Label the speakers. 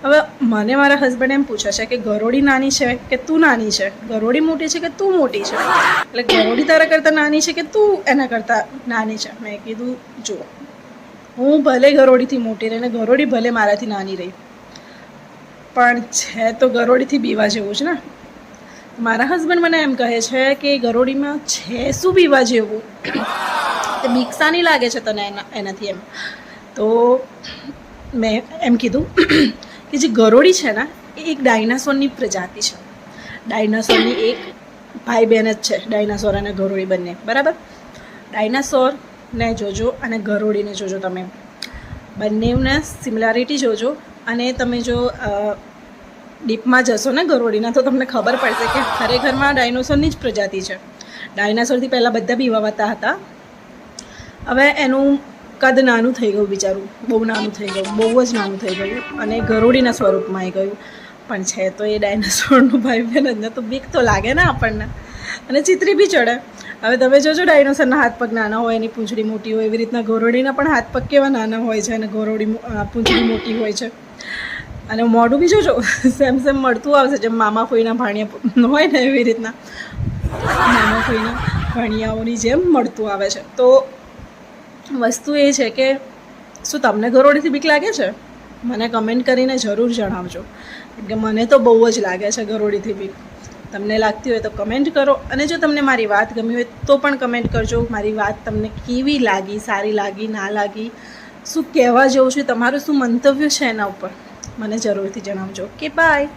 Speaker 1: હવે મને મારા હસબન્ડ એમ પૂછે છે કે ગરોળી નાની છે કે તું નાની છે, ગરોળી મોટી છે કે તું મોટી છે, એટલે ગરોળી તારા કરતાં નાની છે કે તું એના કરતાં નાની છે. મેં કીધું જુઓ, હું ભલે ગરોળીથી મોટી રહી ને ગરોળી ભલે મારાથી નાની રહી, પણ છે તો ગરોળીથી બીવા જેવું છે ને. મારા હસબન્ડ મને એમ કહે છે કે ગરોળીમાં છે શું બીવા જેવું, તે બીક સાની લાગે છે તને એનાથી એમ. તો મેં એમ કીધું કે જે ગરોળી છે ને એ એક ડાયનાસોરની પ્રજાતિ છે. ડાયનાસોરની એક ભાઈ બહેન જ છે, ડાયનાસોર અને ગરોળી બંને, બરાબર. ડાયનાસોરને જોજો અને ગરોળીને જોજો, તમે બંનેને સિમિલારિટી જોજો. અને તમે જો ડીપમાં જશો ને ગરોળીના તો તમને ખબર પડશે કે ખરેખરમાં ડાયનાસોરની જ પ્રજાતિ છે. ડાયનાસોરથી પહેલાં બધા બીવાતા હતા. હવે એનું કદ નાનું થઈ ગયું, બિચારું બહુ નાનું થઈ ગયું, બહુ જ નાનું થઈ ગયું અને ગરોળીના સ્વરૂપમાં આવી ગયું. પણ છે તો એ ડાયનાસોરનું ભાઈ બહેન જ ને, તો બીક તો લાગે ને આપણને, અને ચિત્રી બી ચડે. હવે તમે જોજો ડાયનાસોરના હાથ પગ નાના હોય, એની પૂંછડી મોટી હોય, એવી રીતના ગરોળીના પણ હાથ પગ કેવા નાના હોય છે અને ગરોળી પૂંછડી મોટી હોય છે. અને મોઢું બી જોજો સેમ મળતું આવશે, જેમ મામા ફોઈના ભાણિયા હોય ને એવી રીતના મામા ફોઈના ભાણિયાઓની જેમ મળતું આવે છે. તો વસ્તુ એ છે કે શું તમને ગરોળીથી બીક લાગે છે? મને કમેન્ટ કરીને જરૂર જણાવજો, કેમ કે મને તો બહુ જ લાગે છે ગરોળીથી બીક. તમને લાગતી હોય તો કમેન્ટ કરો, અને જો તમને મારી વાત ગમી હોય તો પણ કમેન્ટ કરજો. મારી વાત તમને કેવી લાગી, સારી લાગી, ના લાગી, શું કહેવા જેવું છે, તમારું શું મંતવ્ય છે એના ઉપર મને જરૂરથી જણાવજો. Okay, by.